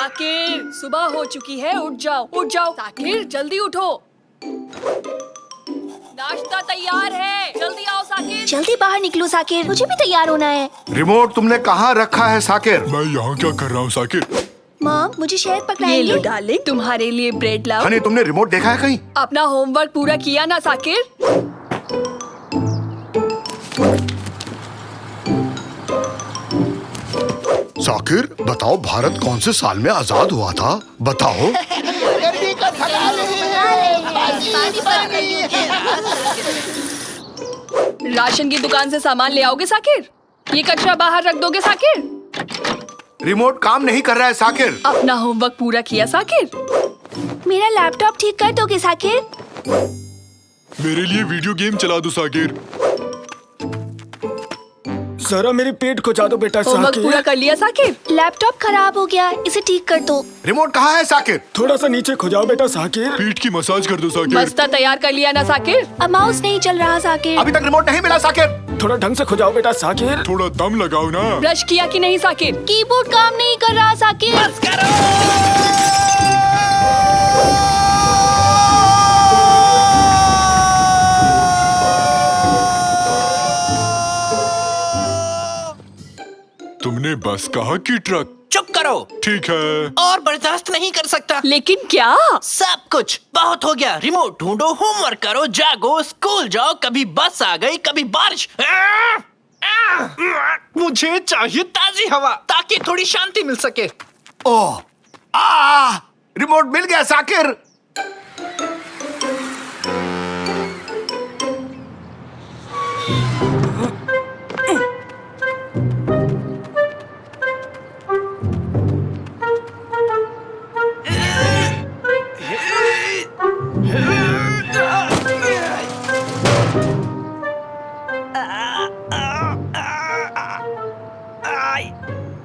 साकिर, सुबह हो चुकी है, उठ जाओ साकिर, जल्दी उठो। नाश्ता तैयार है, जल्दी आओ साकिर। जल्दी बाहर निकलो साकिर, मुझे भी तैयार होना है। रिमोट तुमने कहाँ रखा है साकिर? मैं यहाँ क्या कर रहा हूँ साकिर? मॉम, मुझे शहद ये पकड़ाएंगे? लो डार्लिंग, तुम्हारे लिए ब्रेड लाओ। हनी, तुमने रिमोट देखा है कहीं? अपना होमवर्क पूरा किया ना साकिर? साकिर, बताओ भारत कौन से साल में आजाद हुआ था? बताओ। राशन की दुकान से सामान ले आओगे साकिर? ये कचरा बाहर रख दोगे साकिर? रिमोट काम नहीं कर रहा है साकिर। अपना होमवर्क पूरा किया साकिर? मेरा लैपटॉप ठीक कर दोगे साकिर? मेरे लिए वीडियो गेम चला दो साकिर। जरा मेरे पेट को जा दो बेटा होमवर्क पूरा साकिर। कर लिया साकिर? लैपटॉप खराब हो गया, इसे ठीक कर दो। रिमोट कहाँ है साकिर? थोड़ा सा नीचे खो जाओ बेटा साकिर। पीठ की मसाज कर दो साकिर। बस्ता तैयार कर लिया ना साकिर? अब माउस नहीं चल रहा साकिर। अभी तक रिमोट नहीं मिला साकिर। थोड़ा ढंग से खो जाओ बेटा साकिर। थोड़ा दम लगाओ ना। ब्रश किया कि नहीं साकिर? कीबोर्ड काम नहीं कर रहा साकिर। तुमने बस कहा कि ट्रक? चुप करो। ठीक है। और बर्दाश्त नहीं कर सकता। लेकिन क्या? सब कुछ बहुत हो गया। रिमोट ढूंढो, होमवर्क करो, जागो, स्कूल जाओ। कभी बस आ गई, कभी बारिश। मुझे चाहिए ताजी हवा ताकि थोड़ी शांति मिल सके। ओह, रिमोट मिल गया साकिर।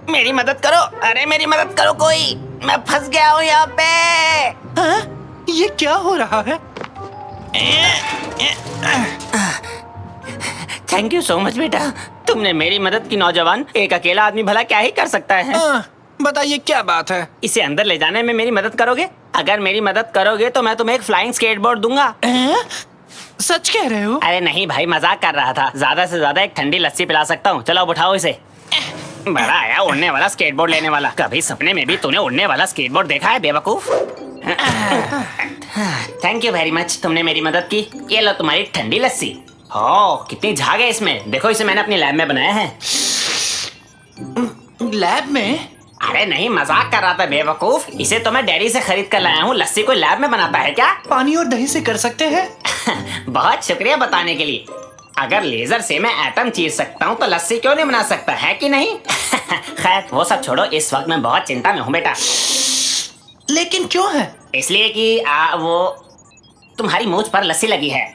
मेरी मदद करो, अरे मेरी मदद करो कोई, मैं फंस गया हूँ यहाँ पे। ये क्या हो रहा है? थैंक यू सो मच बेटा, तुमने मेरी मदद की। नौजवान, एक अकेला आदमी भला क्या ही कर सकता है। बताइए क्या बात है? इसे अंदर ले जाने में मेरी मदद करोगे? अगर मेरी मदद करोगे तो मैं तुम्हें एक फ्लाइंग स्केटबोर्ड दूंगा। सच कह रहे हो? अरे नहीं भाई, मजाक कर रहा था। ज्यादा से ज्यादा एक ठंडी लस्सी पिला सकता हूँ। चलो अब उठाओ इसे। बड़ा आया उड़ने वाला स्केटबोर्ड लेने वाला। कभी सपने में भी तूने उड़ने वाला स्केटबोर्ड देखा है बेवकूफ? थैंक यू वेरी मच, तुमने मेरी मदद की। ये लो तुम्हारी ठंडी लस्सी। हो, कितनी झाग है इसमें। देखो, इसे मैंने अपनी लैब में बनाया है। लैब में? अरे नहीं, मजाक कर रहा था बेवकूफ। इसे तो मैं डेयरी से खरीद कर लाया हूँ। लस्सी कोई लैब में बनाता है क्या? पानी और दही से कर सकते हैं। बहुत शुक्रिया बताने के लिए। अगर लेजर से मैं एटम चीर सकता हूँ तो लस्सी क्यों नहीं बना सकता, है कि नहीं? खैर वो सब छोड़ो, इस वक्त मैं बहुत चिंता में हूँ बेटा। लेकिन क्यों है? इसलिए कि वो तुम्हारी मूंछ पर लस्सी लगी है।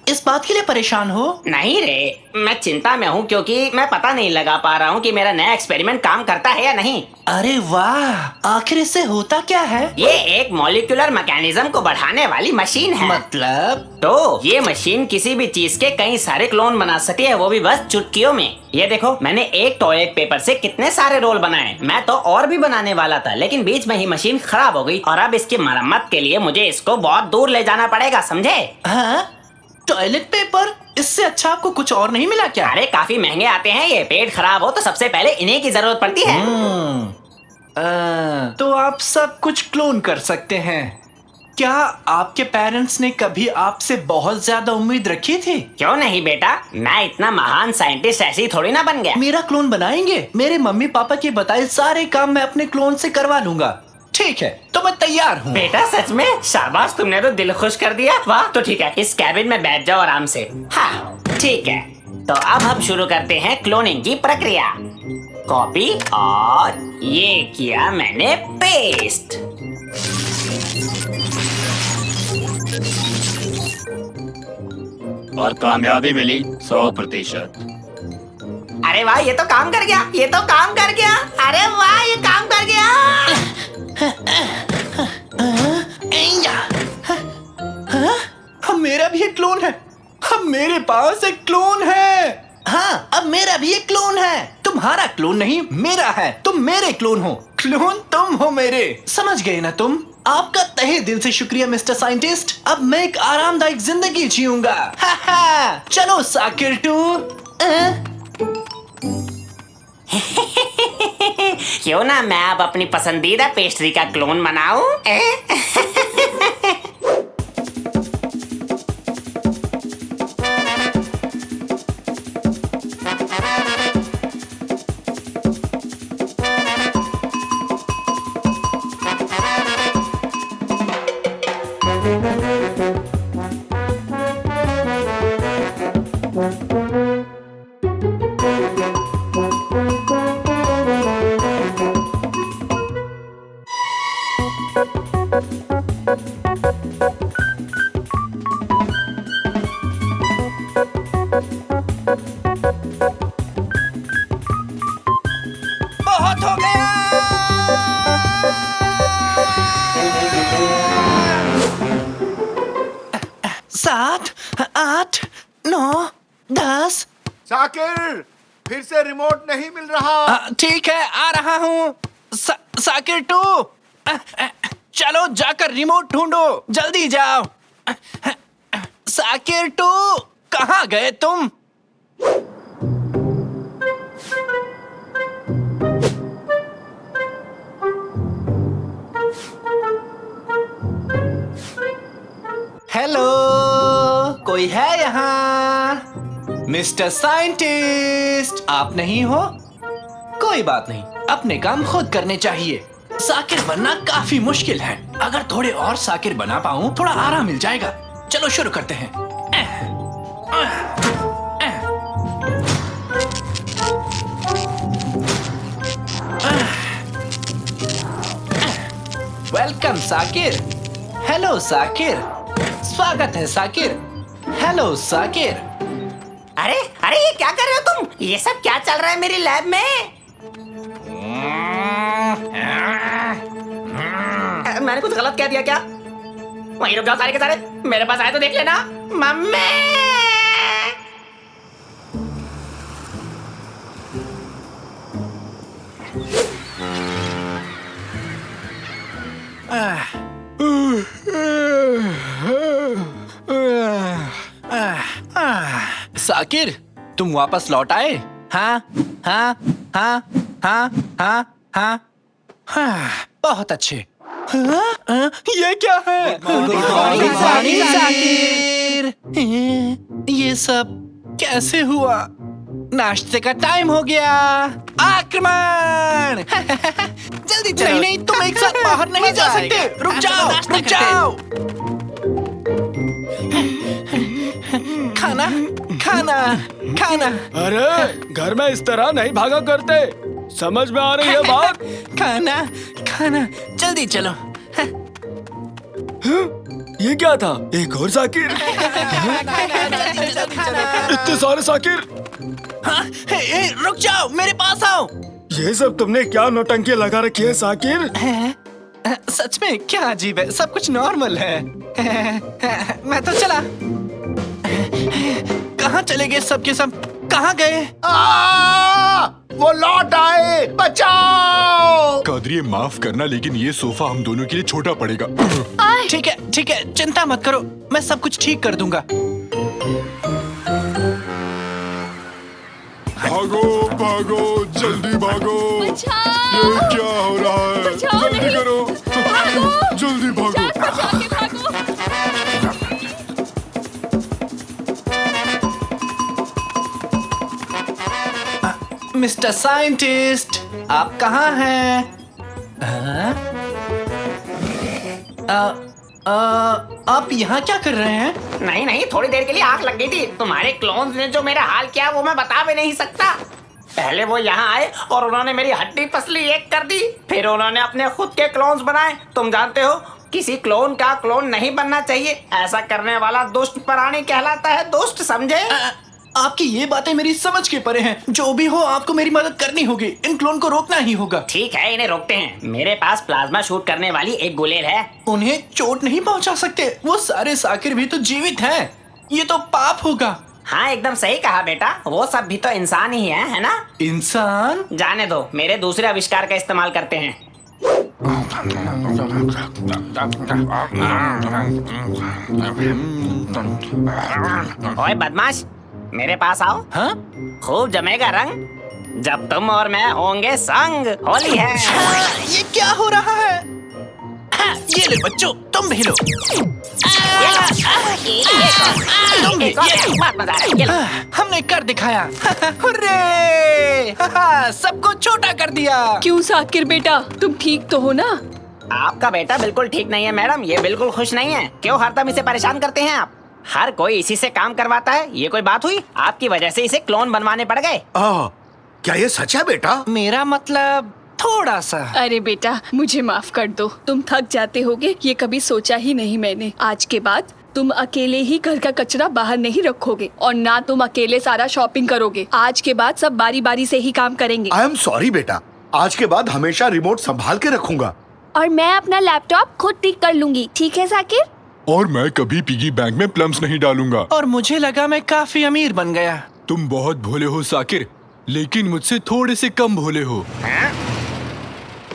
इस बात के लिए परेशान हो? नहीं रे, मैं चिंता में हूँ क्योंकि मैं पता नहीं लगा पा रहा हूँ कि मेरा नया एक्सपेरिमेंट काम करता है या नहीं। अरे वाह, आखिर इससे होता क्या है? ये एक मॉलिक्यूलर मैकेनिज्म को बढ़ाने वाली मशीन है। मतलब? तो ये मशीन किसी भी चीज के कई सारे क्लोन बना सकती है, वो भी बस चुटकियों में। ये देखो, मैंने एक टॉयलेट पेपर से कितने सारे रोल बनाए। मैं तो और भी बनाने वाला था, लेकिन बीच में ही मशीन खराब हो गई और अब इसकी मरम्मत के लिए मुझे इसको बहुत दूर ले जाना पड़ेगा, समझे? हाँ? Toilet paper? इससे अच्छा आपको कुछ और नहीं मिला क्या? अरे काफी महंगे आते हैं ये। पेट खराब हो तो सबसे पहले इन्हीं की जरूरत पड़ती है। तो आप सब कुछ क्लोन कर सकते हैं। क्या आपके पेरेंट्स ने कभी आपसे बहुत ज्यादा उम्मीद रखी थी? क्यों नहीं बेटा, मैं इतना महान साइंटिस्ट ऐसे ही थोड़ी ना बन गया। मेरा क्लोन बनाएंगे? मेरे मम्मी पापा के बताए सारे काम मैं अपने क्लोन से करवा लूंगा। ठीक है, तो मैं तैयार हूँ। बेटा सच में? शाबाश, तुमने तो दिल खुश कर दिया। वाह, तो ठीक है, इस कैबिन में बैठ जाओ आराम से। हाँ ठीक है, तो अब हम शुरू करते हैं क्लोनिंग की प्रक्रिया। कॉपी और ये किया मैंने पेस्ट। और कामयाबी मिली 100%। अरे वाह, ये तो काम कर गया, ये तो काम कर गया। अरे वाह, ये काम कर गया। मेरा भी एक क्लोन है। अब मेरे पास एक क्लोन है। हाँ, अब मेरा भी एक क्लोन है। तुम्हारा क्लोन नहीं, मेरा है। तुम मेरे क्लोन हो। क्लोन तुम हो मेरे, समझ गए ना तुम? आपका तहे दिल से शुक्रिया मिस्टर साइंटिस्ट। अब मैं एक आरामदायक जिंदगी जीऊंगा। चलो साकिर 2। क्यों ना मैं अब अपनी पसंदीदा पेस्ट्री का क्लोन बनाऊं? बहुत हो गया। 7, 8, 9, 10। साकिर, फिर से रिमोट नहीं मिल रहा। ठीक है, आ रहा हूँ। साकिर 2, चलो जाकर रिमोट ढूंढो, जल्दी जाओ। साकिर 2, कहाँ गए तुम? हेलो, कोई है यहाँ? मिस्टर साइंटिस्ट, आप नहीं हो? कोई बात नहीं, अपने काम खुद करने चाहिए। साकिर बनना काफी मुश्किल है। अगर थोड़े और साकिर बना पाऊं, थोड़ा आराम मिल जाएगा। चलो शुरू करते हैं। वेलकम साकिर। हेलो साकिर, स्वागत है साकिर। हेलो साकिर। अरे अरे, ये क्या कर रहे हो तुम? ये सब क्या चल रहा है मेरी लैब में? मैंने कुछ गलत कह दिया क्या? वहीं रुक जाओ सारे के सारे, मेरे पास आए तो देख लेना। मम्मी! साकिर, तुम वापस लौट आए? हाँ हाँ हाँ हाँ हाँ हाँ हाँ, बहुत अच्छे। ये क्या है? साकिर, ये सब कैसे हुआ? नाश्ते का टाइम हो गया। आक्रमण! जल्दी चलो। नहीं नहीं, तुम एक साथ बाहर नहीं जा सकते। रुक जाओ, रुक जाओ। खाना खाना खाना। अरे घर में इस तरह नहीं भागा करते, समझ में आ रही है बात? खाना खाना, जल्दी चलो। ये क्या था? एक और साकिर? इतने सारे साकिर? हाँ, रुक जाओ, मेरे पास आओ। ये सब तुमने क्या नौटंकी लगा रखी है साकिर? सच में क्या अजीब है, सब कुछ नॉर्मल है। मैं तो चला। कहाँ चले गए सब के सब? कहाँ गए? वो लौट आए, बचाओ! कादरी, माफ करना, लेकिन ये सोफा हम दोनों के लिए छोटा पड़ेगा। ठीक है, चिंता मत करो, मैं सब कुछ ठीक कर दूंगा। भागो भागो, जल्दी भागो। बचाओ! ये क्या हो रहा है? बचाओ जल्दी नहीं। करो, भागो! जल्दी भागो। जान बचा के भागो! मिस्टर साइंटिस्ट, आप कहाँ हैं? आप यहाँ क्या कर रहे हैं? नहीं नहीं, थोड़ी देर के लिए आग लग गई थी। तुम्हारे क्लोन्स ने जो मेरा हाल किया वो मैं बता भी नहीं सकता। पहले वो यहाँ आए और उन्होंने मेरी हड्डी पसली एक कर दी, फिर उन्होंने अपने खुद के क्लोन्स बनाए। तुम जानते हो, किसी क्लोन का क्लोन नहीं बनना चाहिए। ऐसा करने वाला दुष्ट प्राणी कहलाता है। दुष्ट, समझे? आपकी ये बातें मेरी समझ के परे हैं। जो भी हो, आपको मेरी मदद करनी होगी। इन क्लोन को रोकना ही होगा। ठीक है, इन्हें रोकते हैं। मेरे पास प्लाज्मा शूट करने वाली एक गुलेल है। उन्हें चोट नहीं पहुंचा सकते, वो सारे साकिर भी तो जीवित हैं। ये तो पाप होगा। हाँ, एकदम सही कहा बेटा, वो सब भी तो इंसान ही है ना? इंसान? जाने दो, मेरे दूसरे आविष्कार का इस्तेमाल करते हैं। ओए बदमाश, मेरे पास आओ। हाँ? खूब जमेगा रंग जब तुम और मैं होंगे संग। होली है। ये क्या हो रहा है? हाँ, ये ले बच्चों, तुम भी लो। बहुत मजा आ रहा है। ये लो। हमने कर दिखाया। हुर्रे! सबको छोटा कर दिया। क्यों साकिर बेटा, तुम ठीक तो हो ना? आपका बेटा बिल्कुल ठीक नहीं है मैडम, ये बिल्कुल खुश नहीं है। क्यों हरदम इसे परेशान करते हैं आप? हर कोई इसी से काम करवाता है, ये कोई बात हुई? आपकी वजह से इसे क्लोन बनवाने पड़ गए। क्या ये सच है बेटा? मेरा मतलब थोड़ा सा। अरे बेटा, मुझे माफ कर दो, तुम थक जाते होगे, ये कभी सोचा ही नहीं मैंने। आज के बाद तुम अकेले ही घर का कचरा बाहर नहीं रखोगे और ना तुम अकेले सारा शॉपिंग करोगे। आज के बाद सब बारी बारी से ही काम करेंगे। आई एम सॉरी बेटा, आज के बाद हमेशा रिमोट संभाल के रखूंगा। और मैं अपना लैपटॉप खुद ठीक कर लूंगी, ठीक है साकिर? और मैं कभी पिगी बैंक में प्लम्स नहीं डालूंगा। और मुझे लगा मैं काफी अमीर बन गया। तुम बहुत भोले हो साकिर, लेकिन मुझसे थोड़े से कम भोले हो।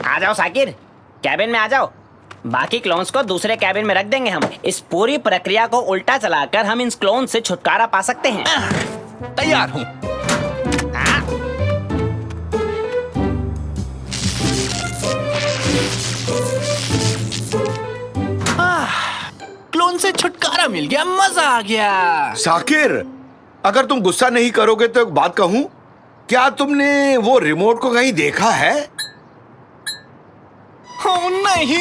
आ जाओ साकिर, कैबिन में आ जाओ। बाकी क्लोन्स को दूसरे कैबिन में रख देंगे हम। इस पूरी प्रक्रिया को उल्टा चलाकर हम इन क्लोन से छुटकारा पा सकते हैं। तैयार हूँ। क्लोन से छुटकारा मिल गया, मजा आ गया। साकिर, अगर तुम गुस्सा नहीं करोगे तो एक बात कहूं, क्या तुमने वो रिमोट को कहीं देखा है? ओ नहीं!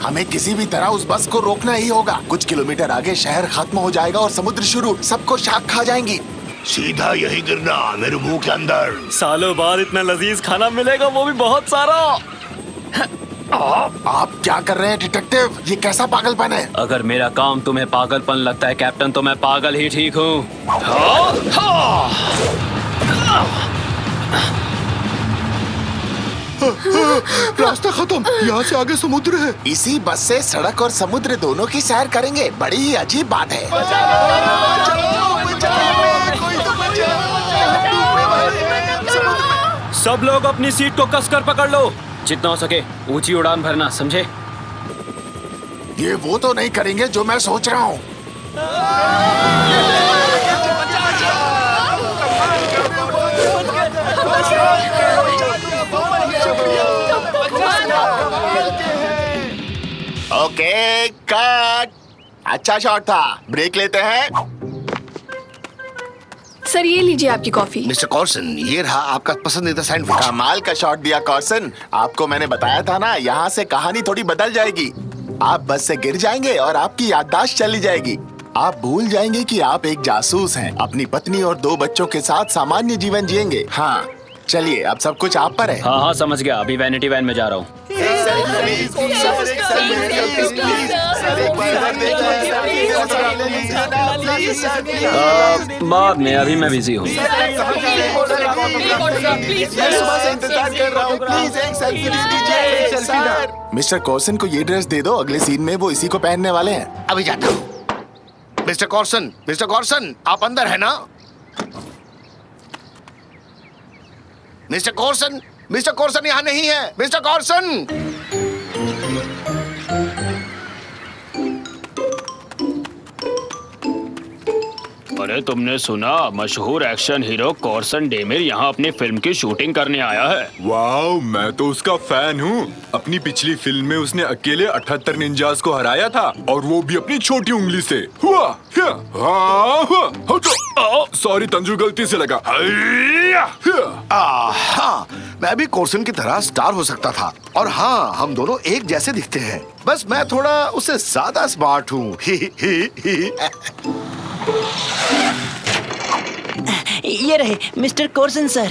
हमें किसी भी तरह उस बस को रोकना ही होगा। कुछ किलोमीटर आगे शहर खत्म हो जाएगा और समुद्र शुरू। सबको शाख खा जाएंगी। सीधा यही गिरना मेरे मुंह के अंदर। सालों बाद इतना लजीज खाना मिलेगा, वो भी बहुत सारा। आप क्या कर रहे हैं डिटेक्टिव? ये कैसा पागलपन है? अगर मेरा काम तुम्हें पागलपन लगता है कैप्टन, तो मैं पागल ही ठीक हूँ। रास्ता खत्म, यहाँ से आगे समुद्र है। इसी बस से सड़क और समुद्र दोनों की सैर करेंगे। बड़ी ही अजीब बात है। सब लोग अपनी सीट को कसकर पकड़ लो, जितना हो सके ऊंची उड़ान भरना, समझे? ये वो तो नहीं करेंगे जो मैं सोच रहा हूँ। Okay cut. अच्छा शॉट था, ब्रेक लेते हैं। सर ये लीजिए आपकी कॉफी। मिस्टर कॉर्सन, ये रहा आपका पसंदीदा सैंडविच। कमाल का शॉट दिया कॉर्सन। आपको मैंने बताया था ना, यहाँ से कहानी थोड़ी बदल जाएगी। आप बस से गिर जाएंगे और आपकी याददाश्त चली जाएगी। आप भूल जाएंगे कि आप एक जासूस हैं। अपनी पत्नी और 2 बच्चों के साथ सामान्य जीवन जिएंगे। हाँ चलिए, अब सब कुछ आप पर है। हाँ हाँ समझ गया, अभी वैनिटी वैन में जा रहा हूँ। बाद में, अभी मैं बिजी हूँ। मिस्टर कॉर्सन को ये ड्रेस दे दो, अगले सीन में वो इसी को पहनने वाले हैं। अभी जाता हूँ। मिस्टर कॉर्सन, आप अंदर है ना? मिस्टर कॉर्सन यहाँ नहीं है। मिस्टर कॉर्सन! अरे तुमने सुना, मशहूर एक्शन हीरो कॉर्सन डेमिर यहाँ अपनी फिल्म की शूटिंग करने आया है। वाओ, मैं तो उसका फैन हूँ। अपनी पिछली फिल्म में उसने अकेले 78 निंजास को हराया था, और वो भी अपनी छोटी उंगली से। सॉरी तंजू, गलती से लगा। हाँ, मैं भी कॉर्सन की तरह स्टार हो सकता था। और हाँ, हम दोनों एक जैसे दिखते हैं, बस मैं थोड़ा उससे ज्यादा स्मार्ट हूँ। ये रहे मिस्टर कॉर्सन सर।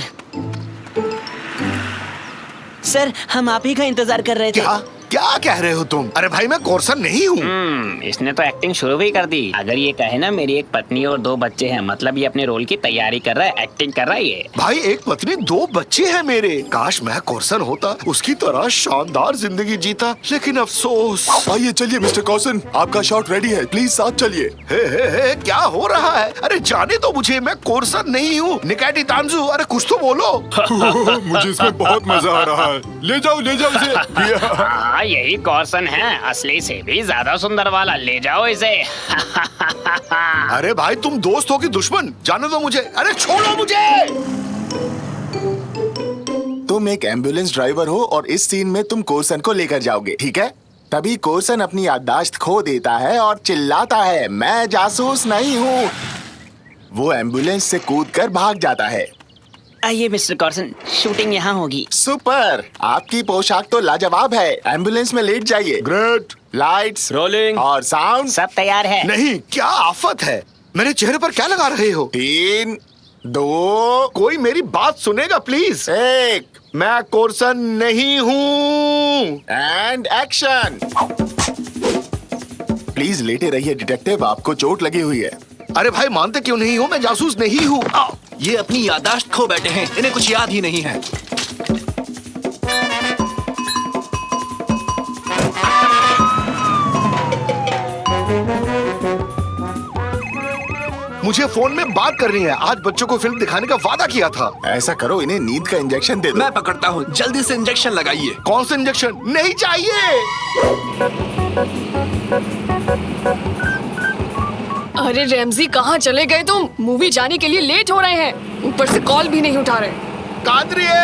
सर, हम आप ही का इंतजार कर रहे थे। क्या? क्या कह रहे हो तुम? अरे भाई मैं कोर्सन नहीं हूँ। इसने तो एक्टिंग शुरू भी कर दी। अगर ये कहे ना मेरी एक पत्नी और 2 बच्चे हैं, मतलब ये अपने रोल की तैयारी कर रहा है, एक्टिंग कर रहा है ये। भाई एक पत्नी 2 बच्चे हैं मेरे। काश मैं कोर्सन होता, उसकी तरह शानदार जिंदगी जीता, लेकिन अफसोस। आइए चलिए मिस्टर कॉर्सन, आपका शॉट रेडी है, प्लीज साथ चलिए। हे, क्या हो रहा है? अरे जाने तो मुझे, मैं कोर्सन नहीं हूँ। निकाटी तांजू, अरे कुछ तो बोलो। मुझे इसमें बहुत मजा आ रहा है। ले जाओ इसे। हाँ यही कॉर्सन है, असली से भी ज्यादा सुंदर वाला। ले जाओ इसे। अरे भाई तुम दोस्त हो कि दुश्मन? जाने दो मुझे। अरे छोड़ो मुझे। तुम एक एम्बुलेंस ड्राइवर हो और इस सीन में तुम कोर्सन को लेकर जाओगे, ठीक है? तभी कोर्सन अपनी याददाश्त खो देता है और चिल्लाता है, मैं जासूस नहीं हूँ। वो एम्बुलेंस से कूदकर भाग जाता है। आइए मिस्टर कॉर्सन, शूटिंग यहाँ होगी। सुपर, आपकी पोशाक तो लाजवाब है। एम्बुलेंस में लेट जाइए। ग्रेट। लाइट्स, रोलिंग और साउंड सब तैयार है। नहीं, क्या आफत है? मेरे चेहरे पर क्या लगा रहे हो? 3, 2, कोई मेरी बात सुनेगा प्लीज? 1 मैं कोर्सन नहीं हूँ। And action. प्लीज लेटे रहिए डिटेक्टिव, आपको चोट लगी हुई है। अरे भाई मानते क्यों नहीं हो? मैं जासूस नहीं हूँ। ये अपनी याददाश्त खो बैठे हैं, इन्हें कुछ याद ही नहीं है। मुझे फोन में बात करनी है। आज बच्चों को फिल्म दिखाने का वादा किया था। ऐसा करो, इन्हें नींद का इंजेक्शन दे दो। मैं पकड़ता हूँ, जल्दी से इंजेक्शन लगाइए। कौन सा इंजेक्शन? नहीं चाहिए। अरे रैमजी कहाँ चले गए तुम? मूवी जाने के लिए लेट हो रहे हैं, ऊपर से कॉल भी नहीं उठा रहे। कादरिए!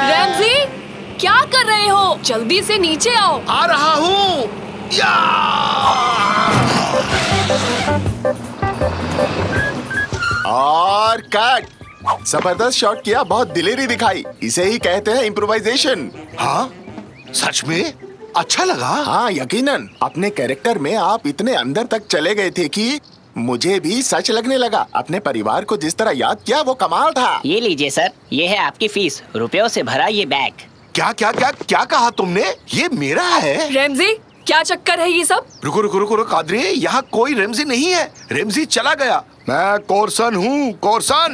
रैमजी क्या कर रहे हो? जल्दी से नीचे आओ। आ रहा हूँ। और कट। जबरदस्त शॉट किया, बहुत दिलेरी दिखाई। इसे ही कहते हैं इम्प्रोवाइजेशन। हाँ सच में अच्छा लगा। हाँ यकीनन, अपने कैरेक्टर में आप इतने अंदर तक चले गए थे कि मुझे भी सच लगने लगा। अपने परिवार को जिस तरह याद किया वो कमाल था। ये लीजिए सर, ये है आपकी फीस। रुपयों से भरा ये बैग। क्या क्या क्या क्या कहा तुमने? ये मेरा है? रैमजी क्या चक्कर है ये सब? रुको रुको रुको रुको कादरी, यहाँ कोई रेमजी नहीं है। रेमजी चला गया। मैं कोर्सन हूँ, कोर्सन।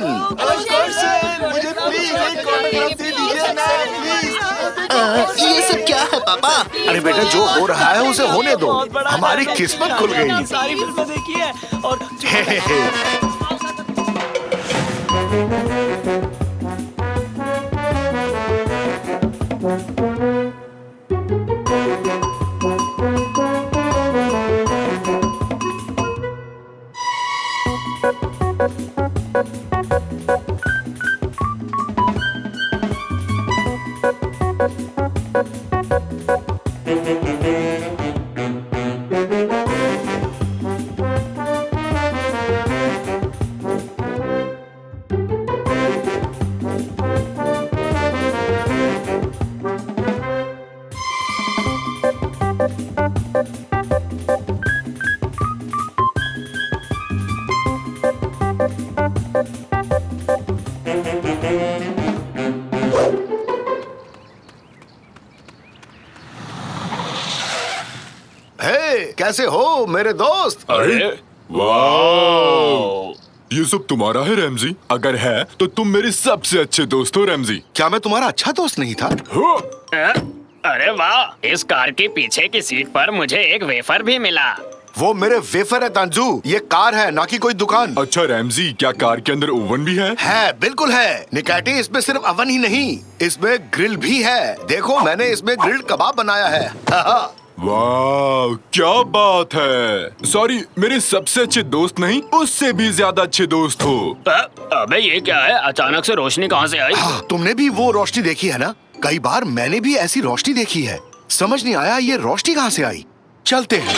मुझे प्लीज एक ऑटोग्राफ दे दीजिए ना, प्लीज। ये सब क्या है पापा? अरे बेटा जो हो रहा है उसे होने दो। हमारी किस्मत खुल गई। सारी फिल्में देखी है और कैसे हो मेरे दोस्त? अरे वाह, ये सब तुम्हारा है रैमजी? अगर है तो तुम मेरे सबसे अच्छे दोस्त हो रैमजी। क्या मैं तुम्हारा अच्छा दोस्त नहीं था? अरे वाह, इस कार के पीछे की सीट पर मुझे एक वेफर भी मिला। वो मेरे वेफर है तांजू, ये कार है ना कि कोई दुकान। अच्छा रैमजी, क्या कार के अंदर ओवन भी है? है, बिल्कुल है निकाटी। इसमें सिर्फ ओवन ही नहीं, इसमें ग्रिल भी है। देखो मैंने इसमें ग्रिल्ड कबाब बनाया है। वाह क्या बात है। सॉरी, मेरे सबसे अच्छे दोस्त नहीं, उससे भी ज्यादा अच्छे दोस्त हो। अबे ये क्या है? अचानक से रोशनी कहाँ से आई? तुमने भी वो रोशनी देखी है ना? कई बार मैंने भी ऐसी रोशनी देखी है। समझ नहीं आया ये रोशनी कहाँ से आई। चलते हैं।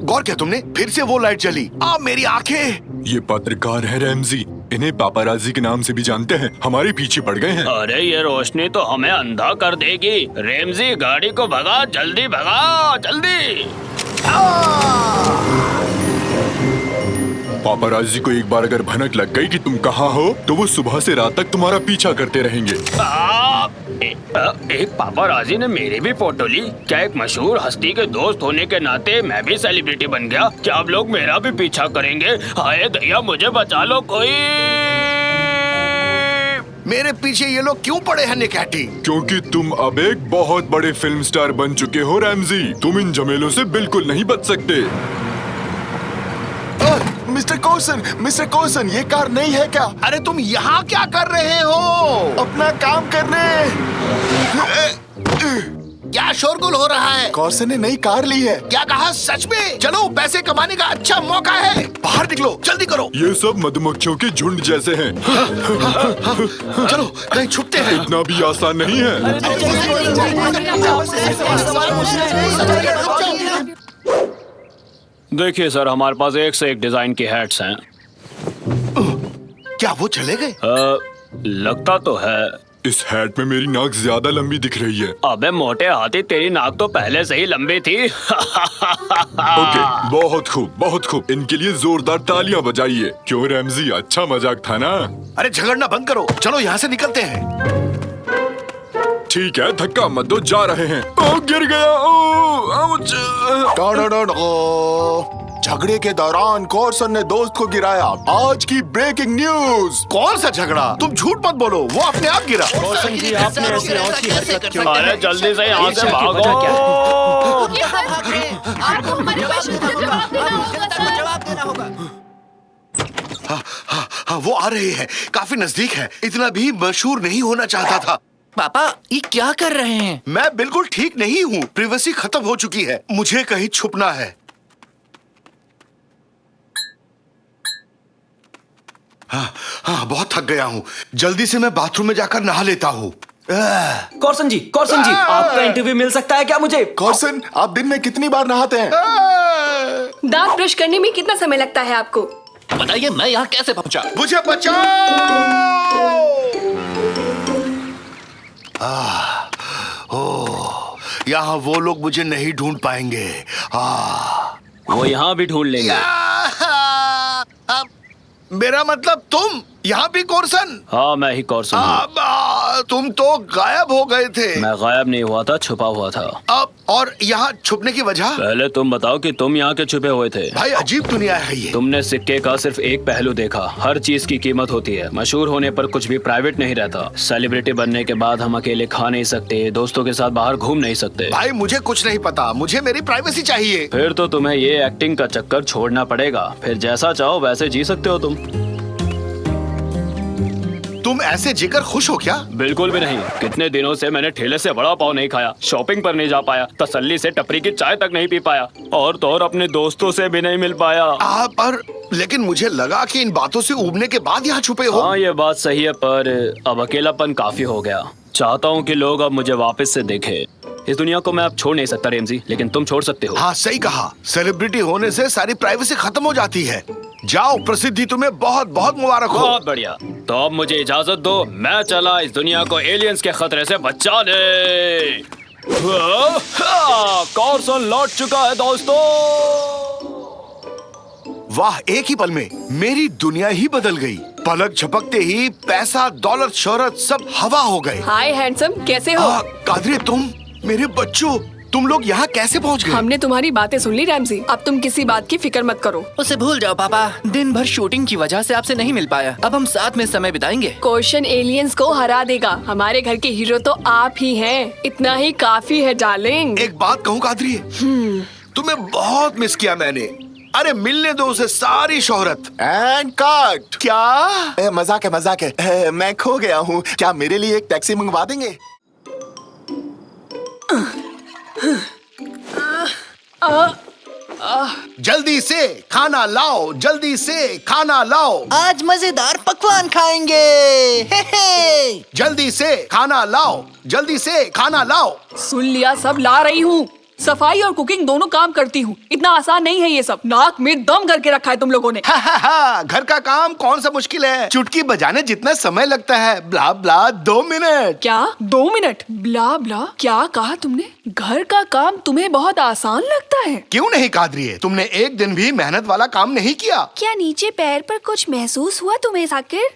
गौर किया तुमने? फिर से वो लाइट जली। मेरी आंखें। ये पत्रकार है रैमजी, इन्हें पापाराजी के नाम से भी जानते हैं। हमारे पीछे पड़ गए हैं। अरे ये रोशनी तो हमें अंधा कर देगी। रैमजी गाड़ी को भगा, जल्दी भगा, जल्दी। पापराजी को एक बार अगर भनक लग गई कि तुम कहाँ हो तो वो सुबह से रात तक तुम्हारा पीछा करते रहेंगे। एक पापाराजी ने मेरी भी फोटो ली। क्या एक मशहूर हस्ती के दोस्त होने के नाते मैं भी सेलिब्रिटी बन गया? क्या अब लोग मेरा भी पीछा करेंगे? हाय दया, मुझे बचा लो कोई। मेरे पीछे ये लोग क्यों पड़े हैं निकैटी? क्योंकि तुम अब एक बहुत बड़े फिल्म स्टार बन चुके हो रैमजी। तुम इन झमेलों से बिल्कुल नहीं बच सकते। मिस्टर कॉर्सन, ये कार नहीं है क्या? अरे तुम यहाँ क्या कर रहे हो? अपना काम करने। क्या शोरगुल हो रहा है? कॉर्सन ने नई कार ली है। क्या कहा? सच में? चलो, पैसे कमाने का अच्छा मौका है। बाहर निकलो, जल्दी करो। ये सब मधुमक्खियों के झुंड जैसे हैं। चलो, कहीं छुपते हैं। इतना भी आसान नहीं है। देखिए सर, हमारे पास एक से एक डिजाइन की हैट्स हैं। क्या वो चले गए? लगता तो है। इस हैट में मेरी नाक ज्यादा लंबी दिख रही है। अबे मोटे हाथी, तेरी नाक तो पहले से ही लंबी थी। ओके, बहुत खूब, बहुत खूब। इनके लिए जोरदार तालियां बजाइए। क्यों रैमजी, अच्छा मजाक था ना? अरे झगड़ना बंद करो, चलो यहाँ से निकलते हैं। ठीक है, धक्का मत दो, जा रहे हैं। ओ, गिर गया। ओ, आउच। झगड़े के दौरान कॉर्सन ने दोस्त को गिराया। आज की ब्रेकिंग न्यूज। कौन सा झगड़ा? तुम झूठ मत बोलो, वो अपने आप गिरा। अरे जल्दी से यहाँ से भागो। आपको हमारे क्वेश्चन का जवाब देना होगा सर। हाँ, वो आ रहे हैं। काफी नजदीक है। इतना भी मशहूर नहीं होना चाहता था। पापा, ये क्या कर रहे हैं? मैं बिल्कुल ठीक नहीं हूँ। प्रिवेसी खत्म हो चुकी है। मुझे कहीं छुपना है। हाँ, बहुत थक गया हूँ। जल्दी से मैं बाथरूम में जाकर नहा लेता हूँ। कॉर्सन जी, आपका इंटरव्यू मिल सकता है क्या मुझे? कॉर्सन, आप दिन में कितनी बार नहाते हैं? दांत ब्रश करने में कितना समय लगता है आपको? बताइए, मैं यहाँ कैसे पहुँचा? मुझे बचाओ! यहाँ वो लोग मुझे नहीं ढूंढ पाएंगे। वो यहाँ भी ढूंढ लेंगे। मेरा मतलब तुम यहाँ भी कॉर्सन? हाँ, मैं ही कॉर्सन हूँ। तुम तो गायब हो गए थे। मैं गायब नहीं हुआ था, छुपा हुआ था। अब और यहाँ छुपने की वजह? पहले तुम बताओ कि तुम यहाँ के छुपे हुए थे। भाई, अजीब दुनिया है ये। तुमने सिक्के का सिर्फ एक पहलू देखा। हर चीज की कीमत होती है। मशहूर होने पर कुछ भी प्राइवेट नहीं रहता। सेलिब्रिटी बनने के बाद हम अकेले खा नहीं सकते, दोस्तों के साथ बाहर घूम नहीं सकते। भाई, मुझे कुछ नहीं पता। मुझे मेरी प्राइवेसी चाहिए। फिर तो तुम्हें ये एक्टिंग का चक्कर छोड़ना पड़ेगा। फिर जैसा चाहो वैसे जी सकते हो तुम। तुम ऐसे जीकर खुश हो क्या? बिल्कुल भी नहीं। कितने दिनों से मैंने ठेले से वड़ा पाव नहीं खाया, शॉपिंग पर नहीं जा पाया, तसल्ली से टपरी की चाय तक नहीं पी पाया, और तो और अपने दोस्तों से भी नहीं मिल पाया। पर लेकिन मुझे लगा कि इन बातों से उबने के बाद यहाँ छुपे हो। हाँ, ये बात सही है, पर अब अकेलापन काफी हो गया। चाहता हूँ कि लोग अब मुझे वापस से देखें। इस दुनिया को मैं अब छोड़ नहीं सकता रेमजी, लेकिन तुम छोड़ सकते हो। हाँ, सही कहा। सेलिब्रिटी होने से सारी प्राइवेसी खत्म हो जाती है। जाओ, प्रसिद्धि तुम्हें बहुत बहुत मुबारक हो। बहुत बढ़िया। तो अब मुझे इजाजत दो, मैं चला इस दुनिया को एलियंस के खतरे से बचाने। कॉर्सन लौट चुका है दोस्तों। वाह, एक ही पल में मेरी दुनिया ही बदल गई। पलक झपकते ही पैसा, दौलत, शोहरत सब हवा हो गए। हाय हैंडसम, कैसे हो? कादरी, तुम, मेरे बच्चों, तुम लोग यहाँ कैसे पहुँच गए? हमने तुम्हारी बातें सुन ली रैमजी। अब तुम किसी बात की फिक्र मत करो। उसे भूल जाओ पापा। दिन भर शूटिंग की वजह से आपसे नहीं मिल पाया। अब हम साथ में समय बिताएंगे। क्वेश्चन एलियंस को हरा देगा। हमारे घर के हीरो तो आप ही हैं। इतना ही काफी है डार्लिंग। एक बात कहूँ कादरी, तुम्हें बहुत मिस किया मैंने। अरे मिलने दो उसे सारी शोहरत। And cut. क्या? मजाक है। मैं खो गया हूँ। क्या मेरे लिए एक टैक्सी मंगवा देंगे? जल्दी से खाना लाओ, जल्दी से खाना लाओ। आज मजेदार पकवान खाएंगे। हे हे। जल्दी से खाना लाओ, जल्दी से खाना लाओ। सुन लिया, सब ला रही हूँ। सफाई और कुकिंग दोनों काम करती हूँ। इतना आसान नहीं है ये सब। नाक में दम करके रखा है तुम लोगों ने। हा, घर का काम कौन सा मुश्किल है? चुटकी बजाने जितना समय लगता है। ब्ला ब्ला 2 मिनट। क्या 2 मिनट? ब्ला ब्ला क्या कहा तुमने? घर का काम तुम्हें बहुत आसान लगता है? क्यों नहीं कादरिए, तुमने एक दिन भी मेहनत वाला काम नहीं किया। क्या नीचे पैर पर कुछ महसूस हुआ तुम्हें साकिर?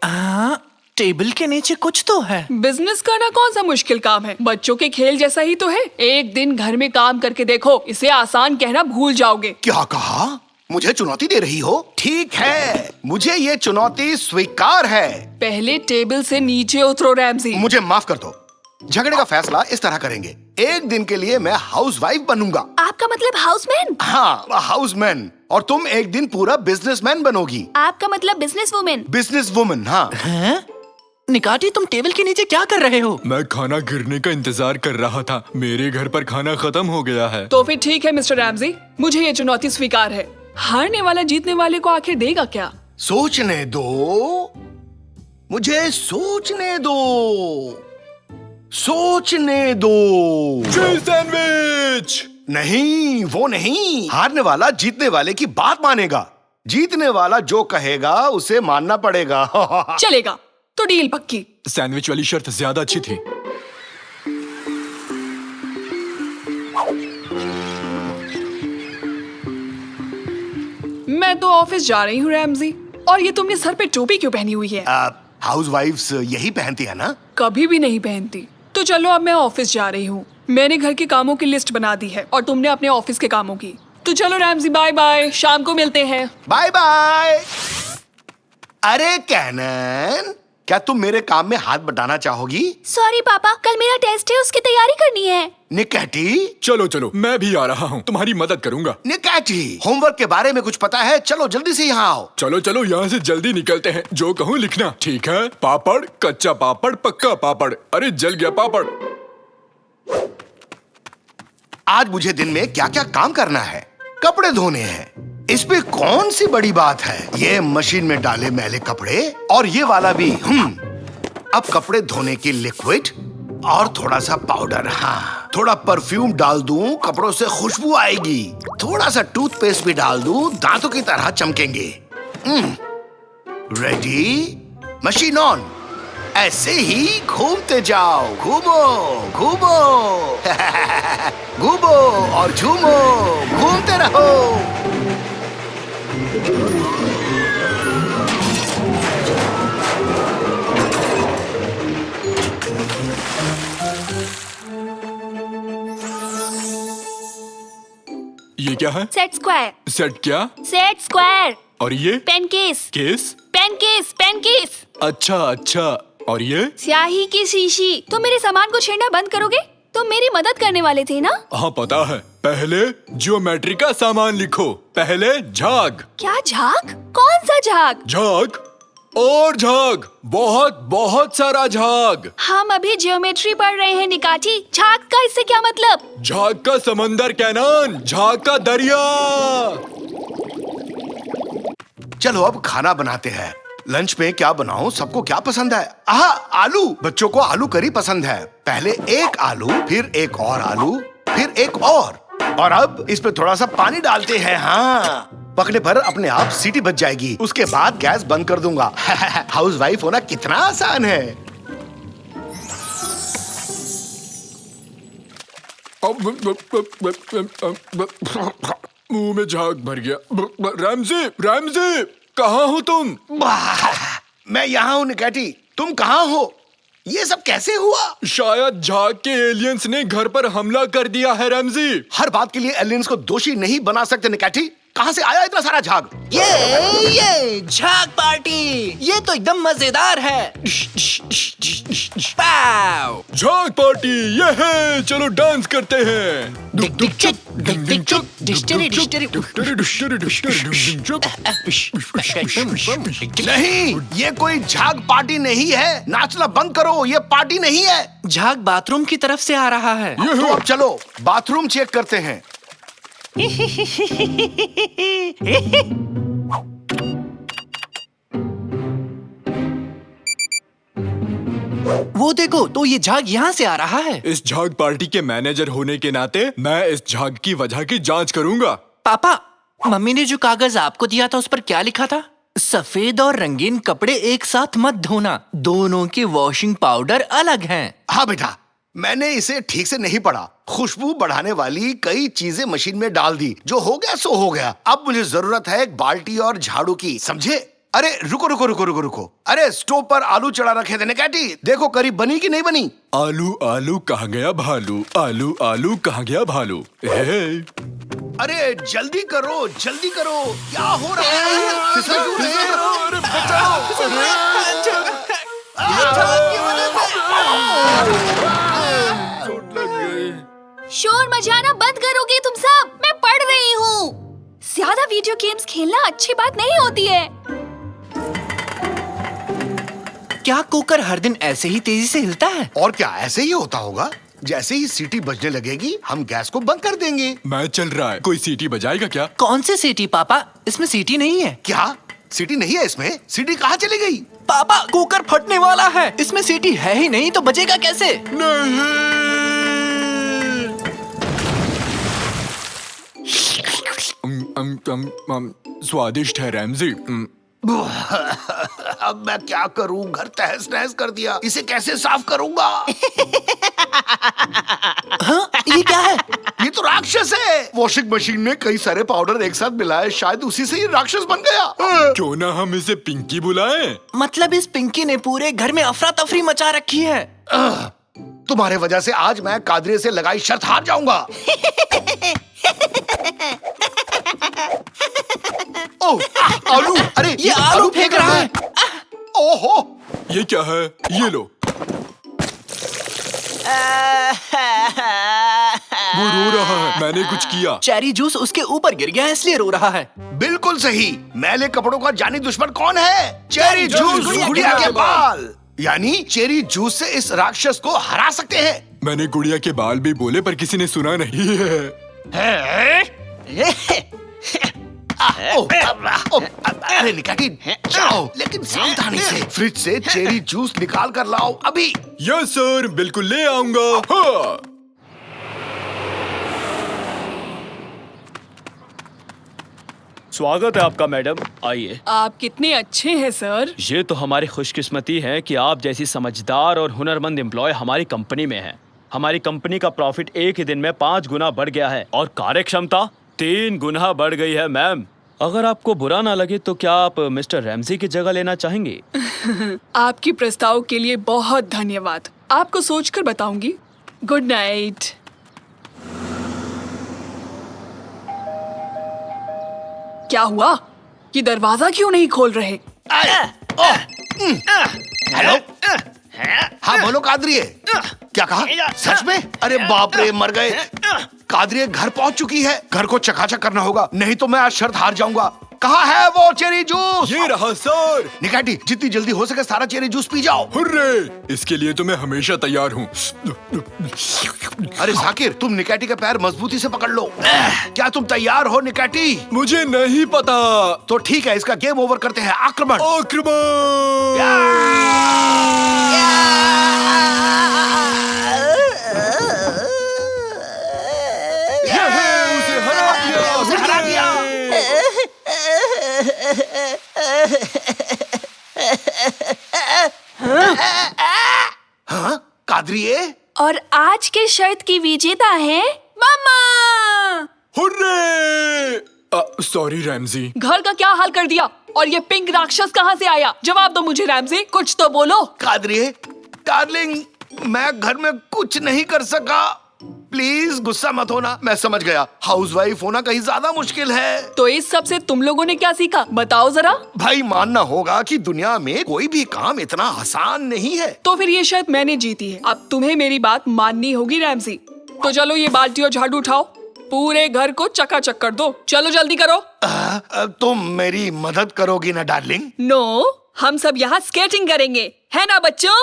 टेबल के नीचे कुछ तो है। बिजनेस करना कौन सा मुश्किल काम है? बच्चों के खेल जैसा ही तो है। एक दिन घर में काम करके देखो, इसे आसान कहना भूल जाओगे। क्या कहा? मुझे चुनौती दे रही हो? ठीक है, मुझे ये चुनौती स्वीकार है। पहले टेबल से नीचे उतरो रैमजी। मुझे माफ कर दो। झगड़े का फैसला इस तरह करेंगे। एक दिन के लिए मैं हाउसवाइफ बनूंगा। आपका मतलब हाउसमैन? हाँ, हाउसमैन। और तुम एक दिन पूरा बिजनेसमैन बनोगी। आपका मतलब बिजनेस वुमेन? Business woman. हाँ। निकाटी, तुम टेबल के नीचे क्या कर रहे हो? मैं खाना गिरने का इंतजार कर रहा था। मेरे घर पर खाना खत्म हो गया है। तो फिर ठीक है मिस्टर रैमजी, मुझे ये चुनौती स्वीकार है। हारने वाला जीतने वाले को आखिर देगा क्या? सोचने दो, मुझे सोचने दो, सोचने दो। Cheese sandwich. नहीं, वो नहीं। हारने वाला जीतने वाले की बात मानेगा। जीतने वाला जो कहेगा उसे मानना पड़ेगा। चलेगा, तो डील पक्की। सैंडविच वाली शर्त ज्यादा अच्छी थी। मैं तो ऑफिस जा रही हूँ रैमजी। और ये तुमने सर पे टोपी क्यों पहनी हुई है? हाउसवाइफ्स यही पहनती है ना? कभी भी नहीं पहनती। तो चलो, अब मैं ऑफिस जा रही हूँ। मैंने घर के कामों की लिस्ट बना दी है और तुमने अपने ऑफिस के कामों की। तो चलो रैमजी, बाय बाय, शाम को मिलते हैं। Bye bye. अरे कैनन, क्या तुम मेरे काम में हाथ बटाना चाहोगी? सॉरी पापा, कल मेरा टेस्ट है, उसकी तैयारी करनी है। निकैटी, चलो चलो, मैं भी आ रहा हूँ, तुम्हारी मदद करूँगा। निकैटी, होमवर्क के बारे में कुछ पता है? चलो जल्दी से यहाँ आओ। चलो चलो, यहाँ से जल्दी निकलते हैं। जो कहूँ लिखना, ठीक है? पापड़, कच्चा पापड़, पक्का पापड़। अरे जल गया पापड़। आज मुझे दिन में क्या क्या काम करना है? कपड़े धोने हैं, इस पे कौन सी बड़ी बात है? ये मशीन में डाले मैले कपड़े, और ये वाला भी। अब कपड़े धोने की लिक्विड और थोड़ा सा पाउडर। हाँ, थोड़ा परफ्यूम डाल दूं, कपड़ों से खुशबू आएगी। थोड़ा सा टूथपेस्ट भी डाल दूं, दांतों की तरह चमकेंगे। रेडी? Machine on. ऐसे ही घूमते जाओ, घूमो घूमो घूमो और झूमो, घूमते रहो। ये क्या है? Set square. सेट क्या? Set square. और ये? Pen case. Case? Pen case, pen case. अच्छा अच्छा। और ये? स्याही की शीशी। तुम मेरे सामान को छेड़ना बंद करोगे? तुम मेरी मदद करने वाले थे ना? हाँ पता है। पहले ज्योमेट्री का सामान लिखो। पहले झाग। क्या झाग? कौन सा झाग? झाग और झाग, बहुत बहुत सारा झाग। हम अभी ज्योमेट्री पढ़ रहे हैं निकाटी। झाग का इससे क्या मतलब? झाग का समंदर कैनान, झाग का दरिया। चलो अब खाना बनाते हैं। लंच में क्या बनाऊं? सबको क्या पसंद है? आलू। बच्चों को आलू करी पसंद है। पहले एक आलू, फिर एक और आलू, फिर एक और अब इस पे थोड़ा सा पानी डालते हैं। हाँ, पकने पर अपने आप सीटी बज जाएगी। उसके बाद गैस बंद कर दूंगा। हाउसवाइफ होना कितना आसान है। मुंह में झाग भर गया। रैमजी, रैमजी, कहाँ हो तुम? मैं यहाँ हूँ निकैटी, तुम कहाँ हो? ये सब कैसे हुआ? शायद झाग के एलियंस ने घर पर हमला कर दिया है रैमजी। हर बात के लिए एलियंस को दोषी नहीं बना सकते निकैटी। कहाँ से आया इतना सारा झाग? ये झाग पार्टी, ये तो एकदम मजेदार है। पाव! झाग पार्टी ये है, चलो डांस करते हैं। नहीं, ये कोई झाग पार्टी नहीं है। नाचना बंद करो, ये पार्टी नहीं है। झाग बाथरूम की तरफ से आ रहा है। तो अब चलो बाथरूम चेक करते हैं। वो वो देखो, तो ये झाग यहाँ से आ रहा है। इस झाग पार्टी के मैनेजर होने के नाते मैं इस झाग की वजह की जांच करूंगा। पापा, मम्मी ने जो कागज आपको दिया था उस पर क्या लिखा था? सफेद और रंगीन कपड़े एक साथ मत धोना, दोनों के वॉशिंग पाउडर अलग हैं। हाँ बेटा, मैंने इसे ठीक से नहीं पढ़ा। खुशबू बढ़ाने वाली कई चीजें मशीन में डाल दी, जो हो गया सो हो गया। अब मुझे जरूरत है एक बाल्टी और झाड़ू की, समझे? अरे रुको रुको रुको रुको रुको, अरे स्टोव पर आलू चढ़ा रखे थे निकैटी, देखो करी बनी कि नहीं बनी? आलू आलू कहाँ गया भालू, आलू आलू कहाँ गया भालू। अरे जल्दी करो, क्या हो रहा है? शोर मचाना बंद करोगे तुम सब? मैं पढ़ रही हूँ। ज्यादा वीडियो गेम्स खेलना अच्छी बात नहीं होती है। क्या कुकर हर दिन ऐसे ही तेजी से हिलता है? और क्या ऐसे ही होता होगा? जैसे ही सीटी बजने लगेगी हम गैस को बंद कर देंगे। मैं चल रहा है, कोई सीटी बजाएगा क्या? कौन से सीटी पापा? इसमें सीटी नहीं है। क्या सीटी नहीं है इसमें? सीटी कहाँ चली गई? पापा, कुकर फटने वाला है, इसमें सीटी है ही नहीं तो बजेगा कैसे? स्वादिष्ट है रैमजी। अब मैं क्या करूं? घर तहस नहस कर दिया, इसे कैसे साफ करूंगा? हाँ, ये क्या है? ये तो राक्षस है। वॉशिंग मशीन में कई सारे पाउडर एक साथ मिलाए, शायद उसी से ये राक्षस बन गया। क्यों ना हम इसे पिंकी बुलाएं? मतलब इस पिंकी ने पूरे घर में अफरा तफरी मचा रखी है। तुम्हारे वजह से आज मैं कादरी से लगाई शर्त हार जाऊंगा। ओह, आलू! अरे ये आलू फेंक रहा है। ओहो! ये क्या है? ये लो। वो रो रहा है, मैंने कुछ किया। चेरी जूस उसके ऊपर गिर गया है इसलिए रो रहा है। बिल्कुल सही। मैले कपड़ों का जानी दुश्मन कौन है? चेरी जूस, गुड़िया के बाल। यानी चेरी जूस से इस राक्षस को हरा सकते हैं। मैंने गुड़िया के बाल भी बोले पर किसी ने सुना नहीं है। अरे निकाटी, जाओ लेकिन सावधानी से। फ्रिज से चेरी जूस निकाल कर लाओ अभी। यस सर, बिल्कुल ले आऊंगा। हाँ। स्वागत है आपका मैडम, आइए। आप कितने अच्छे हैं सर। ये तो हमारी खुशकिस्मती है कि आप जैसी समझदार और हुनरमंद एम्प्लॉय हमारी कंपनी में है। हमारी कंपनी का प्रॉफिट एक ही दिन में 5 गुना बढ़ गया है और कार्यक्षमता 3 गुना बढ़ गई है मैम। अगर आपको बुरा ना लगे तो क्या आप मिस्टर रैमजी की जगह लेना चाहेंगे? आपकी प्रस्ताव के लिए बहुत धन्यवाद। आपको सोचकर बताऊंगी। Good night. क्या हुआ? ये दरवाजा क्यों नहीं खोल रहे? हेलो, हाँ बोलो कादरी। क्या कहा? सच में? अरे बाप रे, मर गए। कादरी घर पहुंच चुकी है। घर को चकाचक करना होगा, नहीं तो मैं आज शर्त हार जाऊंगा। कहाँ है वो चेरी जूस? ये रहा सर। निकाटी, जितनी जल्दी हो सके सारा चेरी जूस पी जाओ। हुर्रे! इसके लिए तो मैं हमेशा तैयार हूँ। अरे जाकिर, तुम निकाटी का पैर मजबूती से पकड़ लो। क्या तुम तैयार हो निकाटी? मुझे नहीं पता। तो ठीक है, इसका गेम ओवर करते हैं। आक्रमण! उसे हरा दिया। हाँ, कादरिए? और आज के शर्त की विजेता है मम्मा। हुर्रे! Sorry Ramsay. घर का क्या हाल कर दिया? और ये पिंक राक्षस कहाँ से आया? जवाब दो मुझे रैमजी, कुछ तो बोलो। कादरिए, डार्लिंग, मैं घर में कुछ नहीं कर सका। प्लीज गुस्सा मत होना। मैं समझ गया, हाउसवाइफ होना कहीं ज्यादा मुश्किल है। तो इस सब से तुम लोगों ने क्या सीखा, बताओ जरा। भाई मानना होगा कि दुनिया में कोई भी काम इतना आसान नहीं है। तो फिर ये शायद मैंने जीती है। अब तुम्हें मेरी बात माननी होगी रैमजी। तो चलो ये बाल्टी और झाड़ू उठाओ, पूरे घर को चकाचक कर दो। चलो जल्दी करो। तुम मेरी मदद करोगी ना डार्लिंग? नो, हम सब यहाँ स्केटिंग करेंगे, है ना बच्चों?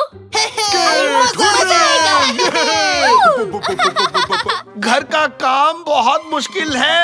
घर का काम बहुत मुश्किल है।